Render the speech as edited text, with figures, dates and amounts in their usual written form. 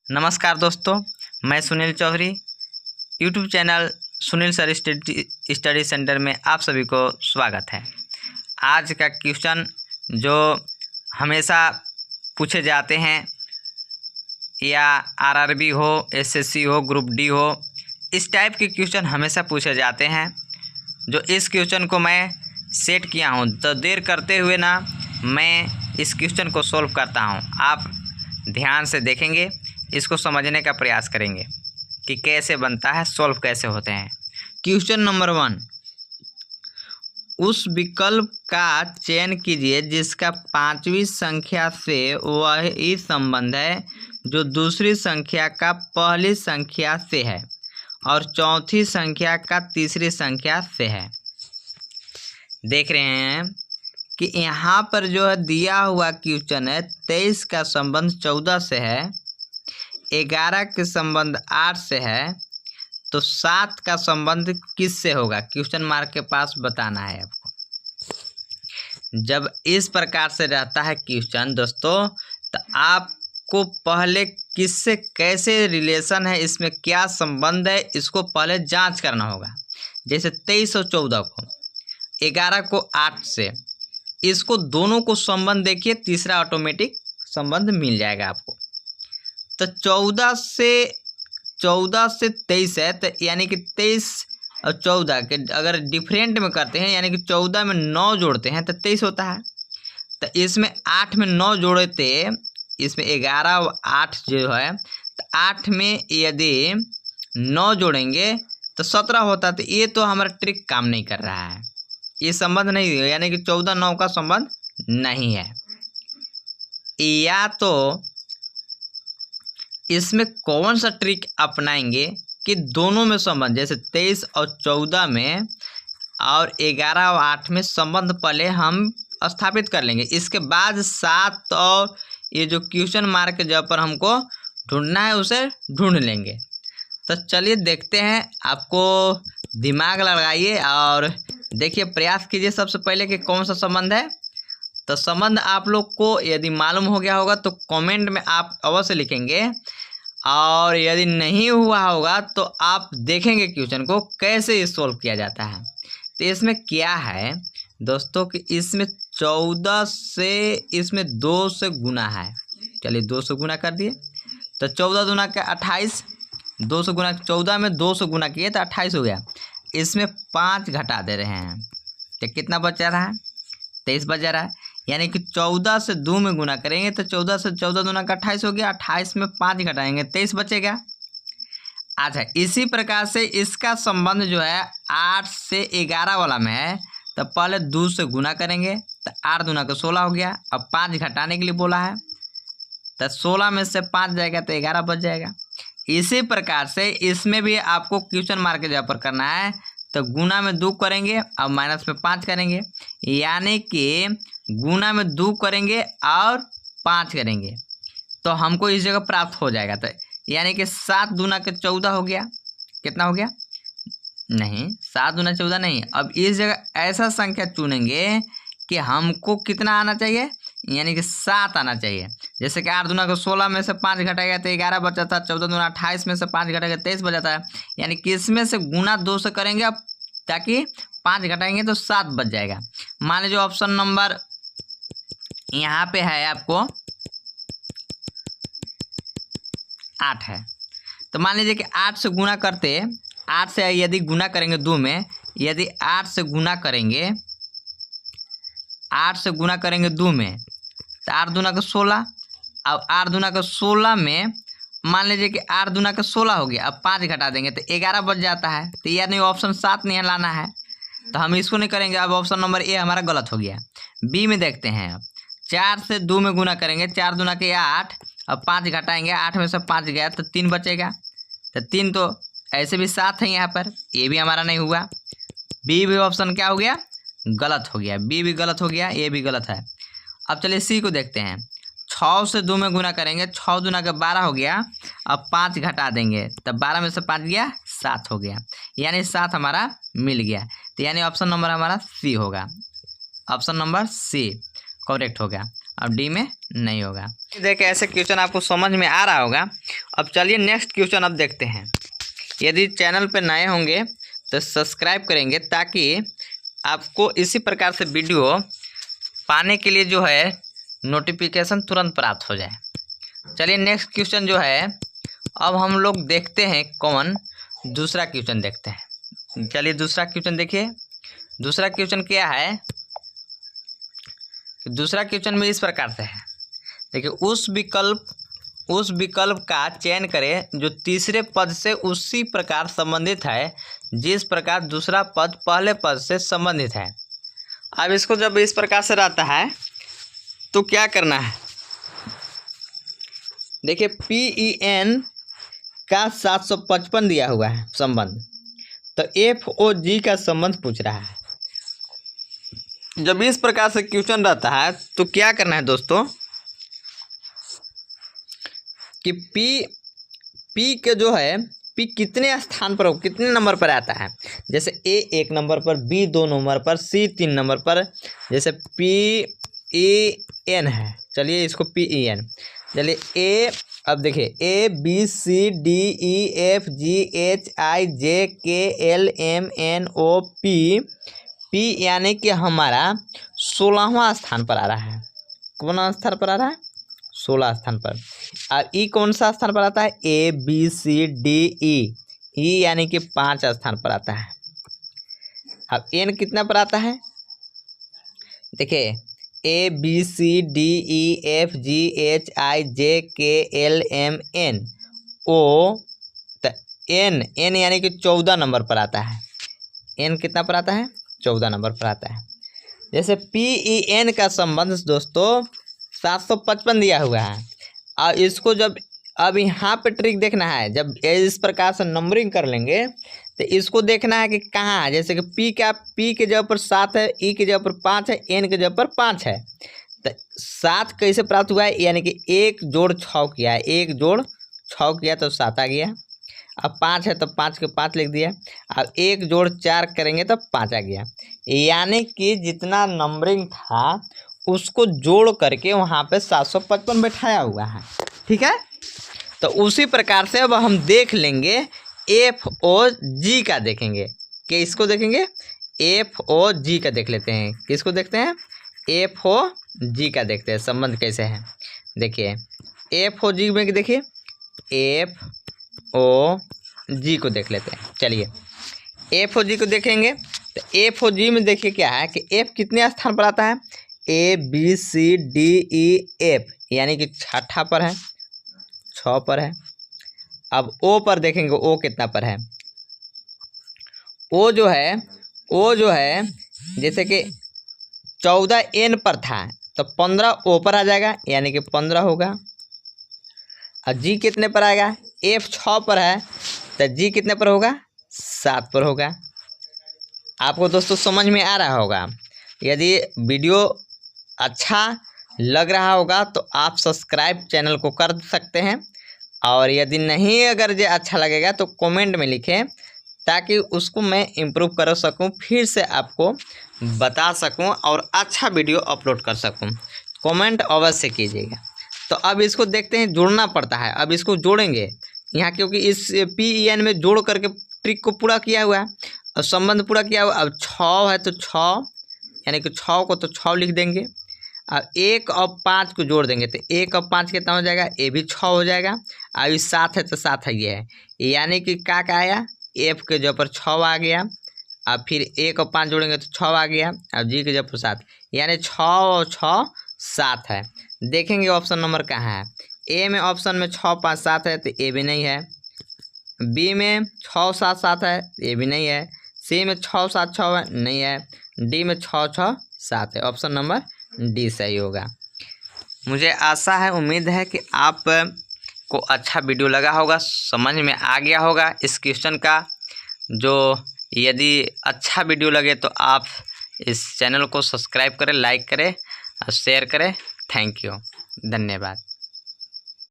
नमस्कार दोस्तों, मैं Sunil Chaudhary. YouTube channel Sunil sir study centre में आप सभी को स्वागत है। आज का क्वेश्चन जो हमेशा पूछे जाते हैं, या आरआरबी हो, एसएससी हो, ग्रुप डी हो, इस टाइप के क्वेश्चन हमेशा पूछे जाते हैं। जो इस क्वेश्चन को मैं सेट किया हूँ, तो देर करते हुए ना मैं इस क्वेश्चन को सॉल्व करता हूँ। आप ध्यान से देखेंगे, इसको समझने का प्रयास करेंगे कि कैसे बनता है, सॉल्व कैसे होते हैं। क्वेश्चन नंबर 1, उस विकल्प का चयन कीजिए जिसका 5वीं संख्या से वही संबंध है जो दूसरी संख्या का पहली संख्या से है और चौथी संख्या का तीसरी संख्या से है। देख रहे हैं कि यहाँ पर जो है दिया हुआ क्वेश्चन है, 23 का संबंध 14 से है, 11 के संबंध 8 से है, तो 7 का संबंध किस से होगा? क्वेश्चन मार्क के पास बताना है आपको। जब इस प्रकार से रहता है क्वेश्चन दोस्तों, तो आपको पहले किससे कैसे रिलेशन है, इसमें क्या संबंध है, इसको पहले जांच करना होगा। जैसे 23 और 14 को, 11 को 8 से, इसको दोनों को संबंध देखिए, तीसरा ऑटोमेटिक संबंध मिल जाएगा आपको। तो 14 से 23 है, तो यानी कि 23 और 14 के अगर डिफरेंट में करते हैं, यानी कि 14 में 9 जोड़ते हैं तो 23 होता है। तो इसमें 8 में 9 जोड़े थे, इसमें 11 और 8 जो है, तो 8 में यदि 9 जोड़ेंगे तो 17 होता। तो ये तो हमारा ट्रिक काम नहीं कर रहा है, ये संबंध नहीं है, यानी कि 14-9 का संबंध नहीं है। या तो इसमें कौन सा ट्रिक अपनाएंगे कि दोनों में संबंध, जैसे 23 और 14 में और 11 और 8 में संबंध पहले हम स्थापित कर लेंगे, इसके बाद 7 और ये जो क्वेश्चन मार्क जहाँ पर हमको ढूंढना है उसे ढूंढ लेंगे। तो चलिए देखते हैं, आपको दिमाग लगाइए और देखिए, प्रयास कीजिए सबसे पहले कि कौन सा संबंध है। तो संबंध आप लोग को यदि मालूम हो गया होगा तो कमेंट में आप अवश्य लिखेंगे, और यदि नहीं हुआ होगा तो आप देखेंगे क्वेश्चन को कैसे ये सॉल्व किया जाता है। तो इसमें क्या है दोस्तों कि इसमें 14 से इसमें 2 से गुना है। चलिए 2 से गुना कर दिए, तो 14 दूना का 28, 2 से गुना, 14 में 2 से गुना किए तो 28 हो गया। इसमें 5 घटा दे रहे हैं तो कितना बचा रहा है? 23 बचा रहा है। यानी कि 14 से 2 में गुना करेंगे तो 14 से 14 दूना का 28 हो गया, 28 में 5 घटाएंगे 23 बचेगा। अच्छा, इसी प्रकार से इसका संबंध जो है 8 से 11 वाला में है, तो पहले 2 से गुना करेंगे तो 8 दूना का 16 हो गया। अब 5 घटाने के लिए बोला है, तो 16 में से 5 जाएगा तो 11 बच जाएगा। इसी प्रकार से इसमें भी आपको क्वेश्चन मार्क के जगह पर करना है, तो गुना में 2 करेंगे और माइनस में 5 करेंगे, यानी कि गुना में 2 करेंगे और 5 करेंगे तो हमको इस जगह प्राप्त हो जाएगा। तो यानी कि 7 दूना के 14 हो गया। कितना हो गया? नहीं, 7 दूना 14 नहीं। अब इस जगह ऐसा संख्या चुनेंगे कि हमको कितना आना चाहिए, यानी कि 7 आना चाहिए। जैसे कि 8 दूना को 16 में से 5 घटाएगा तो 11 बचा था, 14 दूना 28 में से 5 घटाएगा 23 बचा है। यानी कि इसमें से गुना 2 से करेंगे अब, ताकि 5 घटाएंगे तो 7 बच जाएगा। मान लीजिए ऑप्शन नंबर यहाँ पे है आपको 8 है, तो मान लीजिए कि 8 से गुना करते, 8 से यदि गुना करेंगे 2 में, यदि 8 से गुना करेंगे, 8 से गुना करेंगे 2 में, तो 8 दूना का 16। अब 8 दूना का 16 में मान लीजिए कि 8 दूना का 16 हो गया, अब 5 घटा देंगे तो 11 बच जाता है। तो यानी ऑप्शन 7 नहीं लाना है, तो हम इसको नहीं करेंगे। अब ऑप्शन नंबर ए हमारा गलत हो गया। बी में देखते हैं, अब 4 से 2 में गुना करेंगे, 4 दूना के 8, अब 5 घटाएंगे, 8 में से 5 गया तो 3 बचेगा। तो 3 तो ऐसे भी 7 है यहाँ पर, ये भी हमारा नहीं हुआ। बी भी ऑप्शन क्या हो गया? गलत हो गया। बी भी गलत हो गया, ये भी गलत है। अब चलिए सी को देखते हैं। 6 से 2 में गुना करेंगे, 6 दूना का 12 हो गया, अब 5 घटा देंगे तब 12 में से 5 गया 7 हो गया, यानी 7 हमारा मिल गया। तो यानी ऑप्शन नंबर हमारा सी होगा। ऑप्शन नंबर सी करेक्ट हो गया। और डी में नहीं होगा। देखिए ऐसे क्वेश्चन आपको समझ में आ रहा होगा। अब चलिए नेक्स्ट क्वेश्चन अब देखते हैं। यदि चैनल पर नए होंगे तो सब्सक्राइब करेंगे ताकि आपको इसी प्रकार से वीडियो पाने के लिए जो है नोटिफिकेशन तुरंत प्राप्त हो जाए। चलिए नेक्स्ट क्वेश्चन जो है अब हम लोग देखते हैं कौन दूसरा क्वेश्चन देखते हैं। चलिए दूसरा क्वेश्चन देखिए। दूसरा क्वेश्चन क्या है कि दूसरा क्वेश्चन में इस प्रकार से है। देखिए उस विकल्प का चयन करें जो तीसरे पद से उसी प्रकार संबंधित है जिस प्रकार दूसरा पद पहले पद से संबंधित है। अब इसको जब इस प्रकार से रहता है तो क्या करना है। देखिए PEN का 755 दिया हुआ है संबंध, तो FOG का संबंध पूछ रहा है। जब इस प्रकार से क्वेश्चन रहता है तो क्या करना है दोस्तों कि P के जो है P कितने स्थान पर हो, कितने नंबर पर आता है। जैसे A 1 नंबर पर, B 2 नंबर पर, C 3 नंबर पर। जैसे PEN है, चलिए इसको PEN। चलिए A, अब देखिए A B C D E F G H I J K L M N O P यानी कि हमारा 16वां स्थान पर आ रहा है। कौन स्थान पर आ रहा है? 16 स्थान पर। और E कौन सा स्थान पर आता है? A B C D E यानी कि 5 स्थान पर आता है। अब N कितना पर आता है? देखिए A B C D E F G H I J K L M N O, तो N यानी कि 14 नंबर पर आता है। N कितना पर आता है? 14 नंबर पर आता है। जैसे PEN का संबंध दोस्तों 755 दिया हुआ है। और इसको जब अब यहाँ पे ट्रिक देखना है, जब इस प्रकार से नंबरिंग कर लेंगे तो इसको देखना है कि कहाँ है। जैसे कि P के जगह पर 7 है, E के जगह पर 5 है, N के जगह पर 5 है। तो 7 कैसे प्राप्त हुआ है? यानी कि 1 जोड़ 6 किया है, 1 जोड़ 6 किया तो 7 आ गया। अब 5 है तो 5 के 5 लिख दिया। अब 1 जोड़ 4 करेंगे तो 5 आ गया। यानी कि जितना नंबरिंग था उसको जोड़ करके वहाँ पे 755 बैठाया हुआ है। ठीक है, तो उसी प्रकार से अब हम देख लेंगे FOG का देखेंगे। कि इसको देखेंगे FOG का देख लेते हैं। किसको देखते हैं? FOG का देखते हैं संबंध कैसे है। देखिए FOG में देखिए FOG को देख लेते हैं। चलिए FOG को देखेंगे तो FOG में देखिए क्या है कि F कितने स्थान पर आता है? A B C D E F यानी कि 6ठा पर है, 6 पर है। अब O पर देखेंगे O कितना पर है। O जो है जैसे कि 14 N पर था तो 15 O पर आ जाएगा यानी कि 15 होगा। और G कितने पर आएगा? F 6 पर है तो G कितने पर होगा? 7 पर होगा। आपको दोस्तों समझ में आ रहा होगा। यदि वीडियो अच्छा लग रहा होगा तो आप सब्सक्राइब चैनल को कर सकते हैं, और यदि नहीं अगर जो अच्छा लगेगा तो कमेंट में लिखें ताकि उसको मैं इम्प्रूव कर सकूं, फिर से आपको बता सकूं और अच्छा वीडियो अपलोड कर सकूं। कमेंट अवश्य कीजिएगा। तो अब इसको देखते हैं, जोड़ना पड़ता है। अब इसको जोड़ेंगे यहाँ, क्योंकि इस PEN में जोड़ करके ट्रिक को पूरा किया हुआ है और संबंध पूरा किया हुआ। अब 6 है तो 6 यानी कि 6 को तो 6 लिख देंगे। अब 1 और 5 को जोड़ देंगे तो 1 और 5 कितना हो जाएगा? ये भी 6 हो जाएगा। अब ये 7 है तो 7 है, ये है यानी कि क्या आया? F के जगह पर 6 आ गया। अब फिर 1 और 5 जोड़ेंगे तो 6 आ गया। अब G के जगह पर 7 यानी 6 और 6 7 है। देखेंगे ऑप्शन नंबर कहाँ है। A में ऑप्शन में 6 5 7 है तो A भी नहीं है। B में 6 7 7 है, ये भी नहीं है। C में 6 7 6 है, नहीं है। D में 6 6 7 है। ऑप्शन नंबर D सही होगा। मुझे आशा है, उम्मीद है कि आप को अच्छा वीडियो लगा होगा, समझ में आ गया होगा इस क्वेश्चन का। जो यदि अच्छा वीडियो लगे तो आप इस चैनल को सब्सक्राइब करें, लाइक करें और शेयर करें। थैंक यू, धन्यवाद।